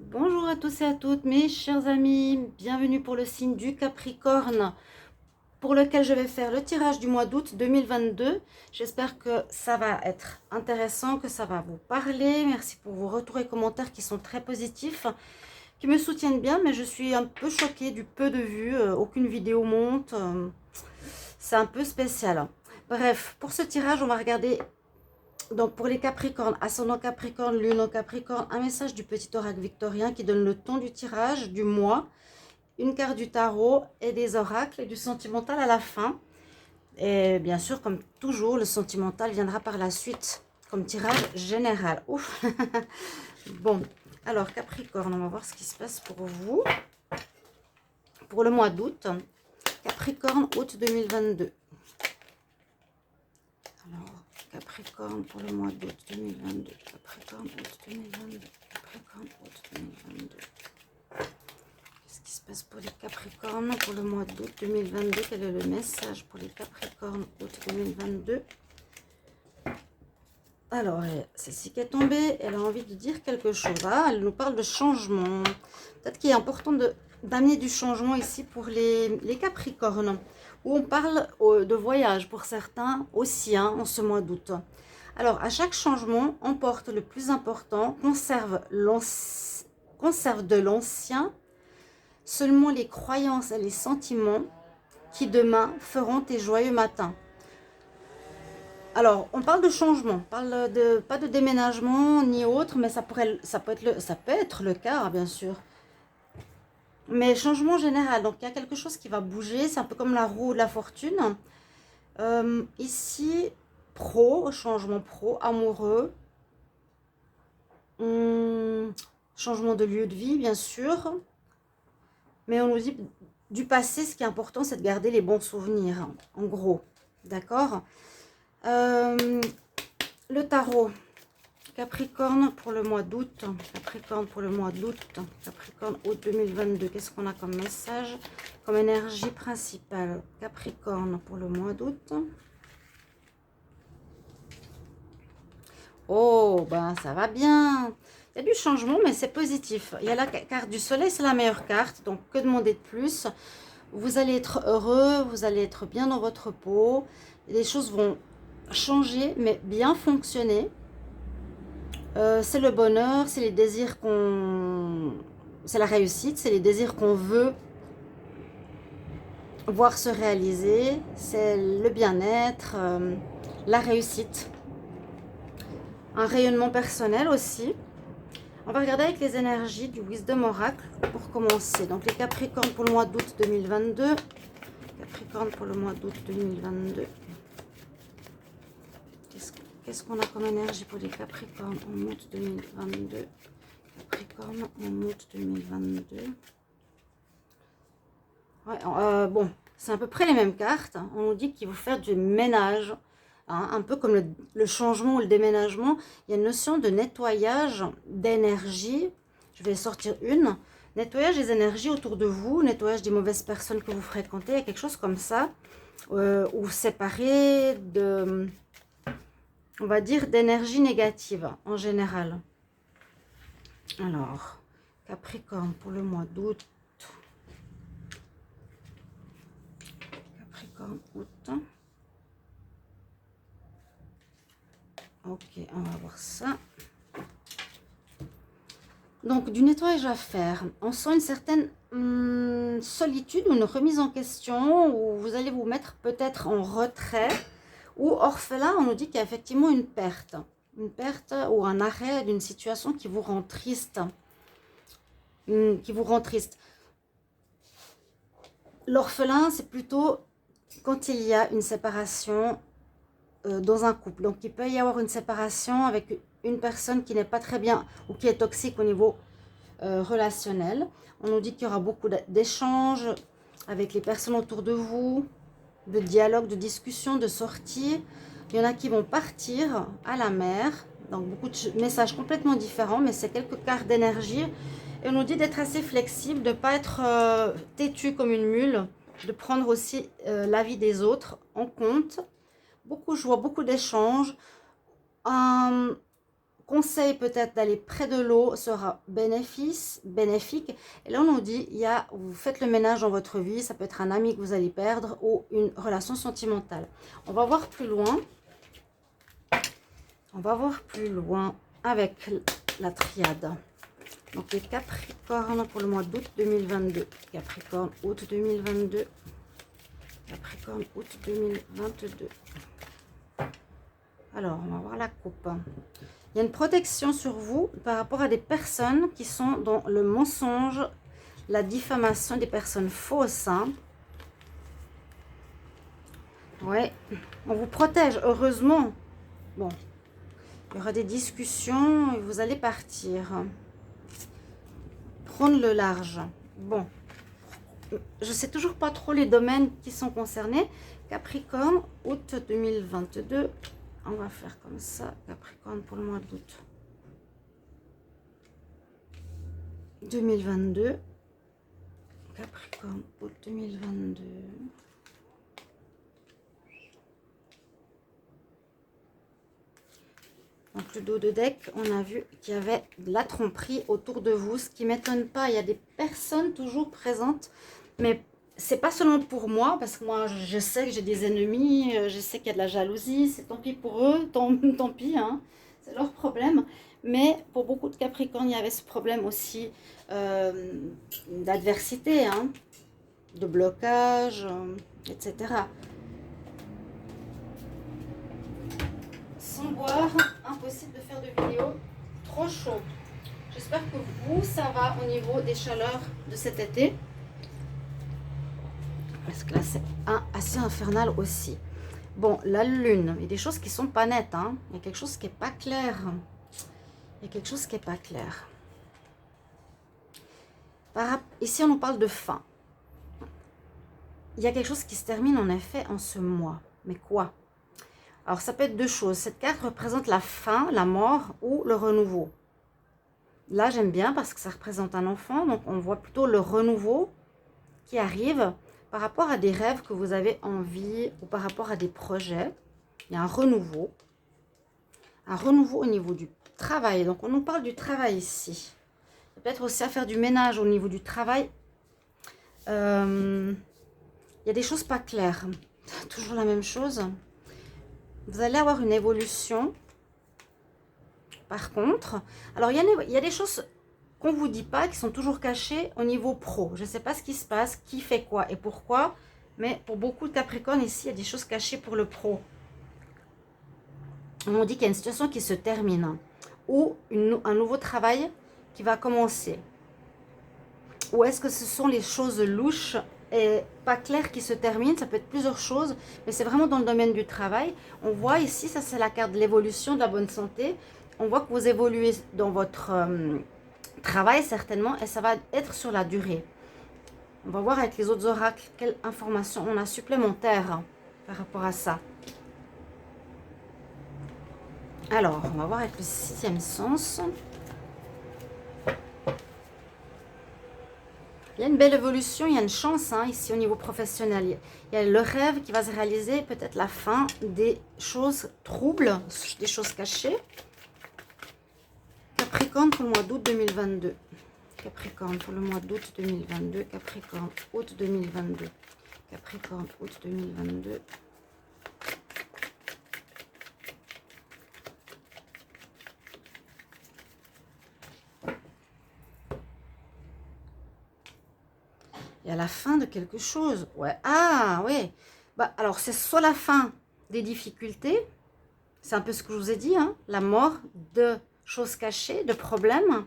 Bonjour à tous et à toutes mes chers amis, bienvenue pour le signe du Capricorne pour lequel je vais faire le tirage du mois d'août 2022. J'espère que ça va être intéressant, que ça va vous parler. Merci pour vos retours et commentaires qui sont très positifs, qui me soutiennent bien, mais je suis un peu choquée du peu de vues, aucune vidéo monte, c'est un peu spécial. Bref, pour ce tirage, on va regarder. Donc pour les Capricornes, ascendant Capricorne, lune en Capricorne, un message du petit oracle victorien qui donne le ton du tirage du mois, une carte du tarot et des oracles et du sentimental à la fin. Et bien sûr, comme toujours, le sentimental viendra par la suite comme tirage général. Ouf. Bon, alors Capricorne, on va voir ce qui se passe pour vous. Pour le mois d'août, Capricorne, août 2022. Alors, Capricorne pour le mois d'août 2022. Capricorne, août 2022. Capricorne, août 2022. Qu'est-ce qui se passe pour les Capricornes pour le mois d'août 2022? Quel est le message pour les Capricornes août 2022? Alors, celle-ci qui est tombée, elle a envie de dire quelque chose. Ah, elle nous parle de changement. Peut-être qu'il est important d'amener du changement ici pour les Capricornes, où on parle de voyage pour certains aussi, hein, en ce mois d'août. Alors, à chaque changement, emporte le plus important, conserve de l'ancien, seulement les croyances et les sentiments qui demain feront tes joyeux matins. Alors, on parle de changement, on parle de pas de déménagement ni autre, mais ça peut être le cas, bien sûr. Mais changement général, donc il y a quelque chose qui va bouger, c'est un peu comme la roue de la fortune. Ici, changement pro, amoureux, changement de lieu de vie, bien sûr. Mais on nous dit du passé, ce qui est important, c'est de garder les bons souvenirs, hein, en gros. D'accord. Le tarot. Capricorne pour le mois d'août. Capricorne pour le mois d'août. Capricorne août 2022. Qu'est-ce qu'on a comme message, comme énergie principale? Capricorne pour le mois d'août. Oh, ben ça va bien. Il y a du changement, mais c'est positif. Il y a la carte du soleil, c'est la meilleure carte. Donc, que demander de plus? Vous allez être heureux, vous allez être bien dans votre peau. Les choses vont changer, mais bien fonctionner. C'est le bonheur, c'est les désirs qu'on... C'est la réussite, c'est les désirs qu'on veut voir se réaliser. C'est le bien-être, la réussite. Un rayonnement personnel aussi. On va regarder avec les énergies du Wisdom Oracle pour commencer. Donc les Capricornes pour le mois d'août 2022. Capricorne pour le mois d'août 2022. Qu'est-ce qu'on a comme énergie pour les Capricornes en août 2022? Capricorne en août 2022. Ouais, bon, c'est à peu près les mêmes cartes. On nous dit qu'il faut faire du ménage. Hein, un peu comme le changement ou le déménagement. Il y a une notion de nettoyage d'énergie. Je vais sortir une. Nettoyage des énergies autour de vous. Nettoyage des mauvaises personnes que vous fréquentez. Il y a quelque chose comme ça. Ou séparer de... On va dire d'énergie négative en général. Alors, Capricorne pour le mois d'août. Capricorne, août. Ok, on va voir ça. Donc, du nettoyage à faire. On sent une certaine solitude ou une remise en question où vous allez vous mettre peut-être en retrait ou orphelin. On nous dit qu'il y a effectivement une perte ou un arrêt d'une situation qui vous rend triste. L'orphelin, c'est plutôt quand il y a une séparation dans un couple. Donc, il peut y avoir une séparation avec une personne qui n'est pas très bien ou qui est toxique au niveau relationnel. On nous dit qu'il y aura beaucoup d'échanges avec les personnes autour de vous, de dialogue, de discussion, de sortie. Il y en a qui vont partir à la mer. Donc, beaucoup de messages complètement différents, mais c'est quelques quarts d'énergie. Et on nous dit d'être assez flexible, de ne pas être têtu comme une mule, de prendre aussi l'avis des autres en compte. Beaucoup de joie, beaucoup d'échanges. conseil peut-être d'aller près de l'eau sera bénéfique. Et là, on nous dit, vous faites le ménage dans votre vie, ça peut être un ami que vous allez perdre ou une relation sentimentale. On va voir plus loin. On va voir plus loin avec la triade. Donc, les Capricornes pour le mois d'août 2022. Capricorne, août 2022. Capricorne, août 2022. Alors, on va voir la coupe. Il y a une protection sur vous par rapport à des personnes qui sont dans le mensonge, la diffamation, des personnes fausses. Hein. Ouais, on vous protège, heureusement. Bon, il y aura des discussions et vous allez partir. Prendre le large. Bon, je ne sais toujours pas trop les domaines qui sont concernés. Capricorne, août 2022. On va faire comme ça, Capricorne pour le mois d'août 2022. Capricorne, août 2022. Donc le dos de deck, on a vu qu'il y avait de la tromperie autour de vous, ce qui ne m'étonne pas. Il y a des personnes toujours présentes, mais c'est pas seulement pour moi, parce que moi je sais que j'ai des ennemis, je sais qu'il y a de la jalousie, c'est tant pis pour eux, tant pis, hein, c'est leur problème. Mais pour beaucoup de Capricornes, il y avait ce problème aussi d'adversité, hein, de blocage, etc. Sans boire, impossible de faire de vidéo, trop chaud. J'espère que vous, ça va au niveau des chaleurs de cet été. Parce que là, c'est assez infernal aussi. Bon, la lune, il y a des choses qui sont pas nettes. Hein. Il y a quelque chose qui n'est pas clair. Il y a quelque chose qui n'est pas clair. Ici, on nous parle de fin. Il y a quelque chose qui se termine en effet en ce mois. Mais quoi? Alors, ça peut être deux choses. Cette carte représente la fin, la mort ou le renouveau. Là, j'aime bien parce que ça représente un enfant. Donc, on voit plutôt le renouveau qui arrive par rapport à des rêves que vous avez envie ou par rapport à des projets. Il y a un renouveau. Un renouveau au niveau du travail. Donc, on nous parle du travail ici. Peut-être aussi à faire du ménage au niveau du travail. Il y a des choses pas claires. Toujours la même chose. Vous allez avoir une évolution. Par contre, alors il y a des choses qu'on ne vous dit pas, qui sont toujours cachées au niveau pro. Je ne sais pas ce qui se passe, qui fait quoi et pourquoi. Mais pour beaucoup de Capricornes, ici, il y a des choses cachées pour le pro. On nous dit qu'il y a une situation qui se termine. Ou un nouveau travail qui va commencer. Ou est-ce que ce sont les choses louches et pas claires qui se terminent? Ça peut être plusieurs choses, mais c'est vraiment dans le domaine du travail. On voit ici, ça c'est la carte de l'évolution, de la bonne santé. On voit que vous évoluez dans votre travail certainement et ça va être sur la durée. On va voir avec les autres oracles quelles informations on a supplémentaires par rapport à ça. Alors, on va voir avec le 6e sens. Il y a une belle évolution, il y a une chance hein, ici au niveau professionnel. Il y a le rêve qui va se réaliser, peut-être la fin des choses troubles, des choses cachées. Capricorne pour le mois d'août 2022. Capricorne pour le mois d'août 2022. Capricorne, août 2022. Capricorne, août 2022. Et à la fin de quelque chose. Ouais. Ah, ouais. Bah, alors, c'est soit la fin des difficultés. C'est un peu ce que je vous ai dit. Hein, la mort de choses cachées, de problèmes.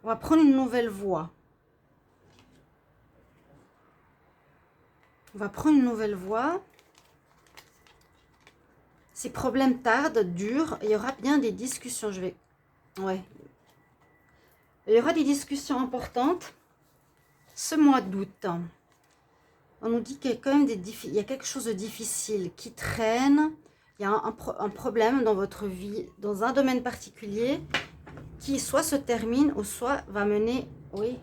On va prendre une nouvelle voie. On va prendre une nouvelle voie. Ces problèmes tardent, durent. Il y aura bien des discussions. Ouais. Il y aura des discussions importantes. Ce mois d'août, on nous dit qu'il y a quand même il y a quelque chose de difficile qui traîne. Il y a un problème dans votre vie, dans un domaine particulier, qui soit se termine ou soit va mener, oui,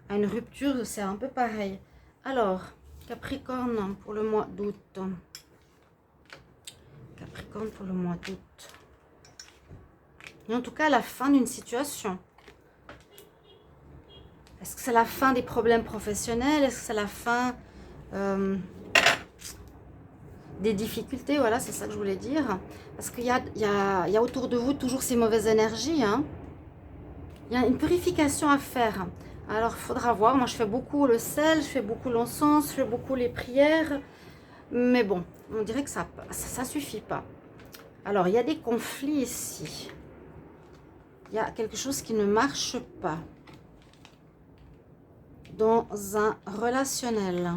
à une rupture. C'est un peu pareil. Alors, Capricorne pour le mois d'août. Capricorne pour le mois d'août. Et en tout cas, la fin d'une situation. Est-ce que c'est la fin des problèmes professionnels? Est-ce que c'est la fin des difficultés? Voilà, c'est ça que je voulais dire. Parce qu'il y a autour de vous toujours ces mauvaises énergies. Hein. Il y a une purification à faire. Alors, il faudra voir. Moi, je fais beaucoup le sel, je fais beaucoup l'encens, je fais beaucoup les prières. Mais bon, on dirait que ça suffit pas. Alors, il y a des conflits ici. Il y a quelque chose qui ne marche pas. Dans un relationnel.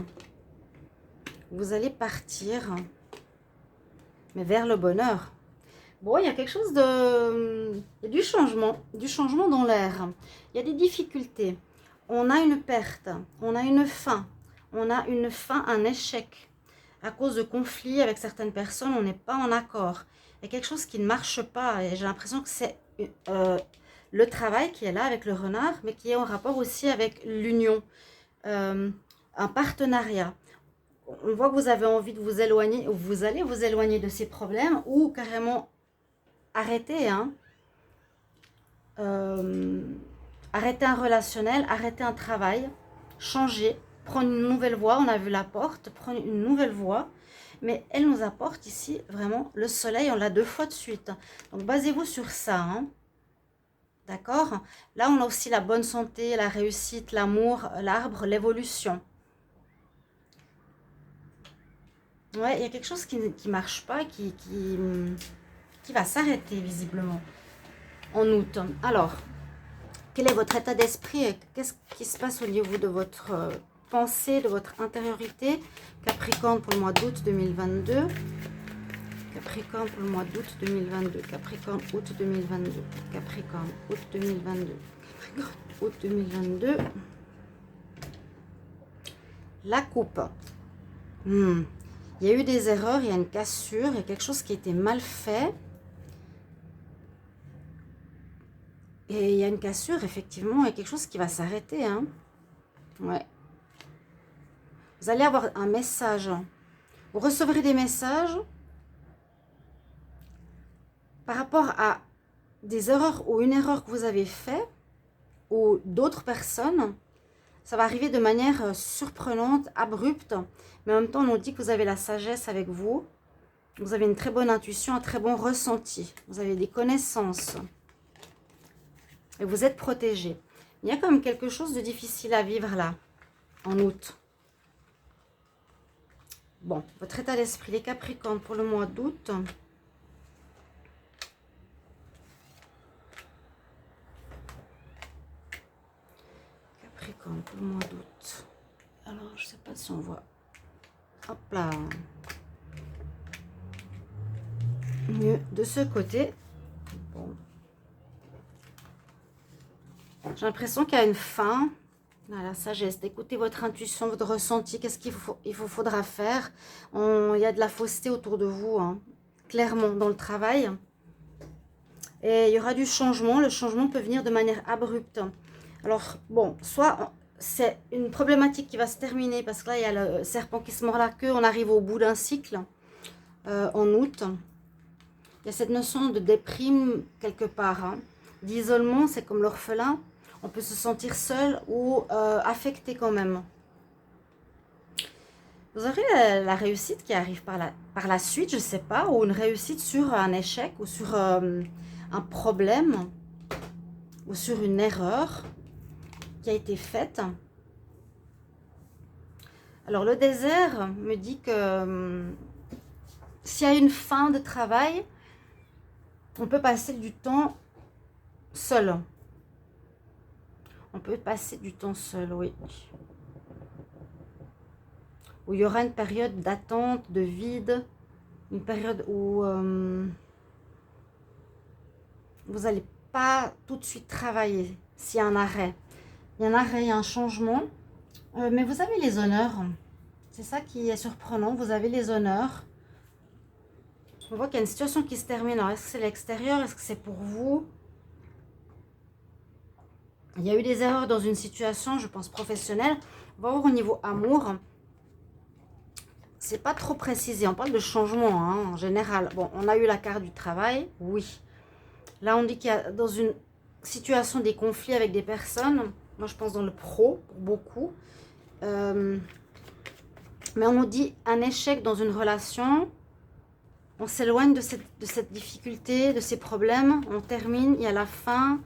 Vous allez partir, mais vers le bonheur. Bon, il y a quelque chose de... Il y a du changement dans l'air. Il y a des difficultés. On a une perte, on a une fin, un échec. À cause de conflits avec certaines personnes, on n'est pas en accord. Il y a quelque chose qui ne marche pas et j'ai l'impression que c'est le travail qui est là avec le renard, mais qui est en rapport aussi avec l'union, un partenariat. On voit que vous avez envie de vous éloigner, ou vous allez vous éloigner de ces problèmes, ou carrément arrêter, hein. Arrêter un relationnel, arrêter un travail, changer, prendre une nouvelle voie. On a vu la porte, prendre une nouvelle voie, mais elle nous apporte ici vraiment le soleil, on l'a 2 fois de suite. Donc basez-vous sur ça, hein. D'accord? Là, on a aussi la bonne santé, la réussite, l'amour, l'arbre, l'évolution. Ouais, il y a quelque chose qui ne marche pas, qui va s'arrêter visiblement en août. Alors, quel est votre état d'esprit? Qu'est-ce qui se passe au niveau de votre pensée, de votre intériorité? Capricorne pour le mois d'août 2022. Capricorne pour le mois d'août 2022. Capricorne, août 2022. Capricorne, août 2022. Capricorne, août 2022. La coupe. Il y a eu des erreurs, il y a une cassure, il y a quelque chose qui a été mal fait. Et il y a une cassure, effectivement, il y a quelque chose qui va s'arrêter. Hein. Ouais. Vous allez avoir un message. Vous recevrez des messages par rapport à des erreurs ou une erreur que vous avez fait ou d'autres personnes. Ça va arriver de manière surprenante, abrupte. Mais en même temps, on nous dit que vous avez la sagesse avec vous. Vous avez une très bonne intuition, un très bon ressenti. Vous avez des connaissances. Et vous êtes protégé. Il y a quand même quelque chose de difficile à vivre là, en août. Bon, votre état d'esprit, les Capricornes pour le mois d'août. Capricorne pour le mois d'août. Alors, je ne sais pas si on voit. Hop là. Mieux de ce côté. Bon. J'ai l'impression qu'il y a une fin. La sagesse, d'écouter votre intuition, votre ressenti. Qu'est-ce qu'il faudra faire? Il y a de la fausseté autour de vous, hein, clairement, dans le travail. Et il y aura du changement. Le changement peut venir de manière abrupte. Alors, bon, soit c'est une problématique qui va se terminer parce que là, il y a le serpent qui se mord la queue. On arrive au bout d'un cycle en août. Il y a cette notion de déprime quelque part, hein, d'isolement. C'est comme l'orphelin. On peut se sentir seul ou affecté quand même. Vous aurez la réussite qui arrive par la suite, je ne sais pas, ou une réussite sur un échec ou sur un problème ou sur une erreur qui a été faite. Alors le désert me dit que s'il y a une fin de travail, on peut passer du temps seul. On peut passer du temps seul, oui. Où il y aura une période d'attente, de vide, une période où vous n'allez pas tout de suite travailler s'il y a un arrêt. Il y a un arrêt, il y a un changement. Mais vous avez les honneurs. C'est ça qui est surprenant. Vous avez les honneurs. On voit qu'il y a une situation qui se termine. Alors, est-ce que c'est l'extérieur? Est-ce que c'est pour vous? Il y a eu des erreurs dans une situation, je pense, professionnelle. On va voir au niveau amour. C'est pas trop précisé. On parle de changement, hein, en général. Bon, on a eu la carte du travail. Oui. Là, on dit qu'il y a dans une situation des conflits avec des personnes. Moi, je pense dans le pro, pour beaucoup. Mais on nous dit un échec dans une relation. On s'éloigne de cette difficulté, de ces problèmes. On termine, il y a la fin.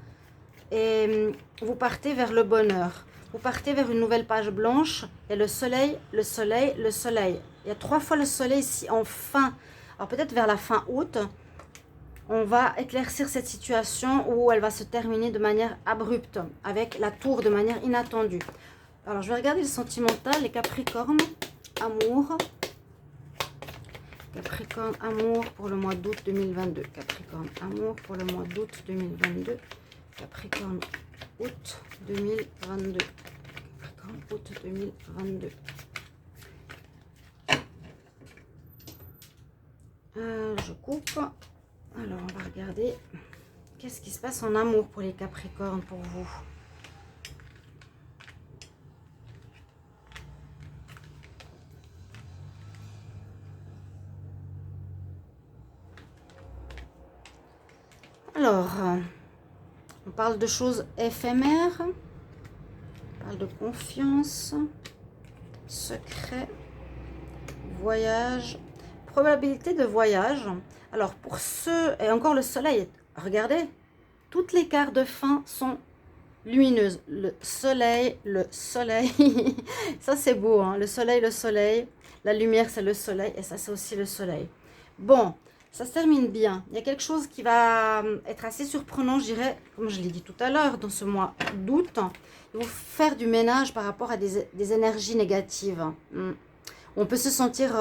Et vous partez vers le bonheur. Vous partez vers une nouvelle page blanche. Il y a le soleil, le soleil, le soleil. Il y a 3 fois le soleil ici en fin. Alors peut-être vers la fin août, on va éclaircir cette situation où elle va se terminer de manière abrupte, avec la tour de manière inattendue. Alors je vais regarder le sentimental, les Capricornes, amour. Capricorne, amour pour le mois d'août 2022. Capricorne, amour pour le mois d'août 2022. Capricorne, août 2022. Capricorne, août 2022. Je coupe. Alors, on va regarder qu'est-ce qui se passe en amour pour les Capricornes, pour vous. Alors, on parle de choses éphémères, on parle de confiance, secret, voyage, probabilité de voyage. Alors, pour ceux, et encore le soleil, regardez, toutes les cartes de fin sont lumineuses. Le soleil, ça c'est beau, hein? Le soleil, la lumière c'est le soleil, et ça c'est aussi le soleil. Bon, ça se termine bien. Il y a quelque chose qui va être assez surprenant, je dirais, comme je l'ai dit tout à l'heure, dans ce mois d'août. Il faut faire du ménage par rapport à des énergies négatives. On peut se sentir,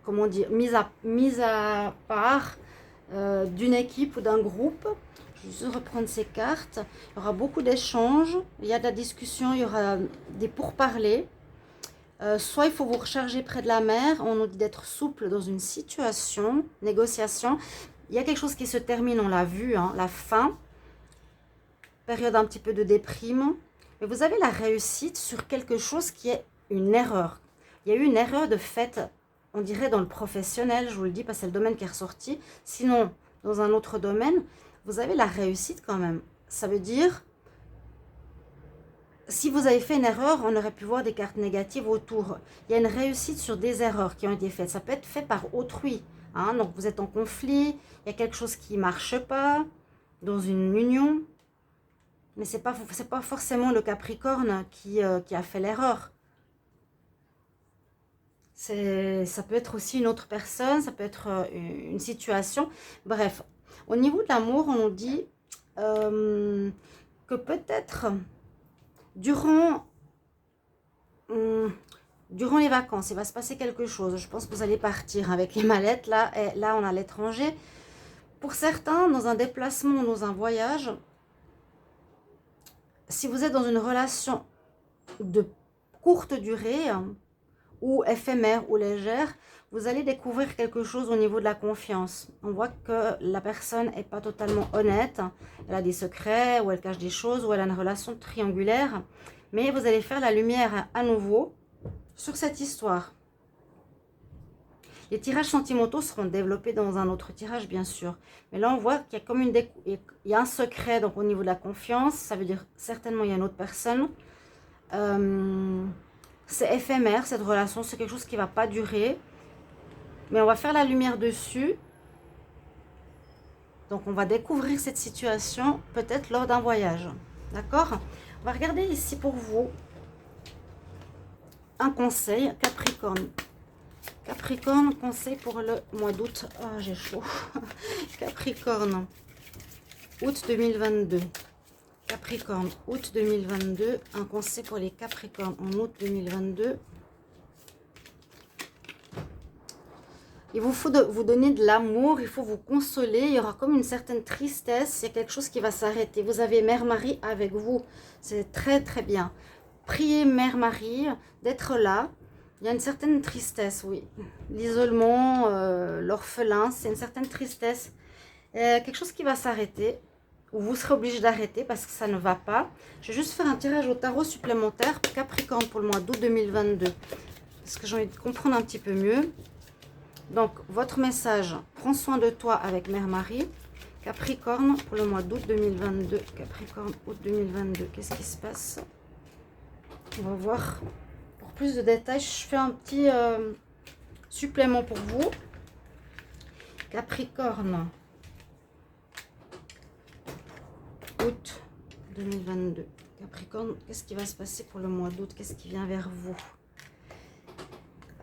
comment dire, mise à part d'une équipe ou d'un groupe. Je vais juste reprendre ces cartes. Il y aura beaucoup d'échanges, il y a de la discussion, il y aura des pourparlers. Soit il faut vous recharger près de la mer, on nous dit d'être souple dans une situation, négociation. Il y a quelque chose qui se termine, on l'a vu, hein, la fin, période un petit peu de déprime. Mais vous avez la réussite sur quelque chose qui est une erreur. Il y a eu une erreur de fait, on dirait dans le professionnel, je vous le dis parce que c'est le domaine qui est ressorti. Sinon, dans un autre domaine, vous avez la réussite quand même. Ça veut dire... Si vous avez fait une erreur, on aurait pu voir des cartes négatives autour. Il y a une réussite sur des erreurs qui ont été faites. Ça peut être fait par autrui. Hein? Donc, vous êtes en conflit, il y a quelque chose qui ne marche pas dans une union. Mais ce n'est pas forcément le Capricorne qui a fait l'erreur. Ça peut être aussi une autre personne, ça peut être une situation. Bref, au niveau de l'amour, on nous dit que peut-être... Durant les vacances, il va se passer quelque chose. Je pense que vous allez partir avec les mallettes. Là, et là on est à l'étranger. Pour certains, dans un déplacement, dans un voyage, si vous êtes dans une relation de courte durée, ou éphémère ou légère, vous allez découvrir quelque chose au niveau de la confiance. On voit que la personne n'est pas totalement honnête. Elle a des secrets, ou elle cache des choses, ou elle a une relation triangulaire. Mais vous allez faire la lumière à nouveau sur cette histoire. Les tirages sentimentaux seront développés dans un autre tirage, bien sûr. Mais là, on voit qu'il y a comme il y a un secret donc, au niveau de la confiance. Ça veut dire certainement il y a une autre personne. C'est éphémère, cette relation. C'est quelque chose qui ne va pas durer. Mais on va faire la lumière dessus. Donc, on va découvrir cette situation peut-être lors d'un voyage. D'accord? On va regarder ici pour vous un conseil, Capricorne. Capricorne, conseil pour le mois d'août. Ah, j'ai chaud. Capricorne, août 2022. Capricorne, août 2022. Un conseil pour les Capricornes en août 2022. Il vous faut vous donner de l'amour, il faut vous consoler. Il y aura comme une certaine tristesse, il y a quelque chose qui va s'arrêter. Vous avez Mère Marie avec vous, c'est très très bien. Priez Mère Marie d'être là. Il y a une certaine tristesse, oui. L'isolement, l'orphelin, c'est une certaine tristesse. Quelque chose qui va s'arrêter, ou vous serez obligé d'arrêter parce que ça ne va pas. Je vais juste faire un tirage au tarot supplémentaire, Capricorne pour le mois d'août 2022. Parce que j'ai envie de comprendre un petit peu mieux. Donc, votre message, prends soin de toi avec Mère Marie. Capricorne, pour le mois d'août 2022. Capricorne, août 2022. Qu'est-ce qui se passe? On va voir. Pour plus de détails, je fais un petit supplément pour vous. Capricorne, août 2022. Capricorne, qu'est-ce qui va se passer pour le mois d'août? Qu'est-ce qui vient vers vous?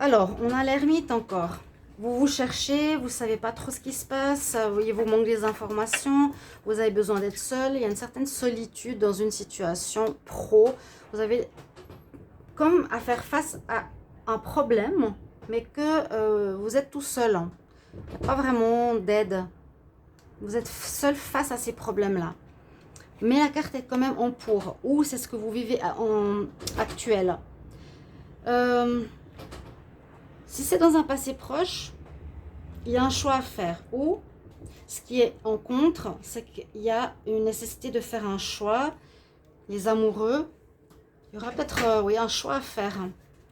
Alors, on a l'ermite encore. Vous cherchez, vous ne savez pas trop ce qui se passe, il vous manque des informations, vous avez besoin d'être seul. Il y a une certaine solitude dans une situation pro. Vous avez comme à faire face à un problème, mais que vous êtes tout seul. Il n'y a pas vraiment d'aide. Vous êtes seul face à ces problèmes-là. Mais la carte est quand même en pour. Ou c'est ce que vous vivez en actuel. Si c'est dans un passé proche, il y a un choix à faire. Ou, ce qui est en contre, c'est qu'il y a une nécessité de faire un choix. Les amoureux, il y aura peut-être oui, un choix à faire.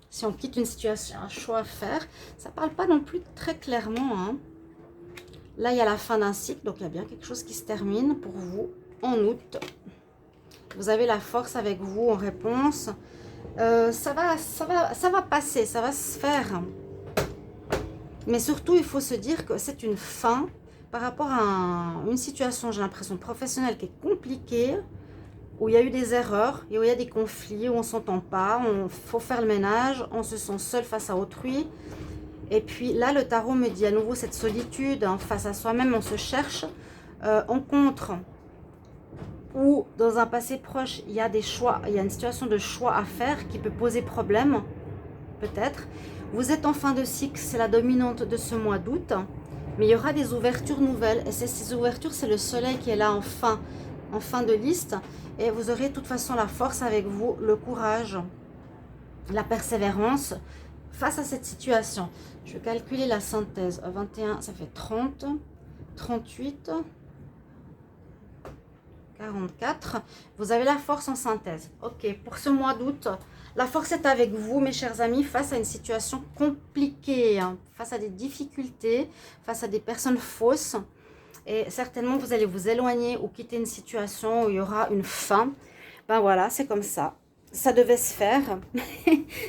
Si on quitte une situation, un choix à faire. Ça ne parle pas non plus très clairement. Hein. Là, il y a la fin d'un cycle. Donc, il y a bien quelque chose qui se termine pour vous en août. Vous avez la force avec vous en réponse. Ça va passer, ça va se faire. Mais surtout, il faut se dire que c'est une fin par rapport à une situation, j'ai l'impression, professionnelle qui est compliquée, où il y a eu des erreurs, et où il y a des conflits, où on ne s'entend pas, il faut faire le ménage, on se sent seul face à autrui. Et puis là, le tarot me dit à nouveau cette solitude, hein, face à soi-même, on se cherche. En contre, ou dans un passé proche, il y a des choix, il y a une situation de choix à faire qui peut poser problème, peut-être. Vous êtes en fin de cycle, c'est la dominante de ce mois d'août, mais il y aura des ouvertures nouvelles. Et ces ouvertures, c'est le soleil qui est là en fin de liste. Et vous aurez de toute façon la force avec vous, le courage, la persévérance face à cette situation. Je vais calculer la synthèse. 21, ça fait 30, 38... 44, vous avez la force en synthèse. Ok, pour ce mois d'août, la force est avec vous, mes chers amis, face à une situation compliquée, hein, face à des difficultés, face à des personnes fausses. Et certainement, vous allez vous éloigner ou quitter une situation où il y aura une fin. Ben voilà, c'est comme ça. Ça devait se faire.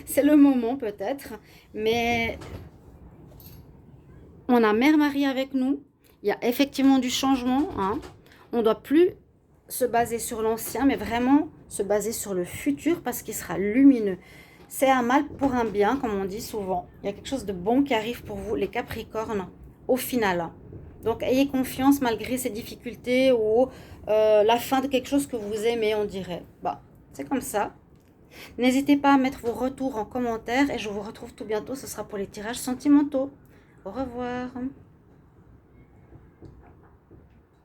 C'est le moment peut-être. Mais on a Mère Marie avec nous. Il y a effectivement du changement. Hein. On ne doit plus se baser sur l'ancien, mais vraiment se baser sur le futur parce qu'il sera lumineux. C'est un mal pour un bien, comme on dit souvent. Il y a quelque chose de bon qui arrive pour vous, les Capricornes, au final. Donc, ayez confiance malgré ces difficultés ou la fin de quelque chose que vous aimez, on dirait. Bah, c'est comme ça. N'hésitez pas à mettre vos retours en commentaire et je vous retrouve tout bientôt. Ce sera pour les tirages sentimentaux. Au revoir.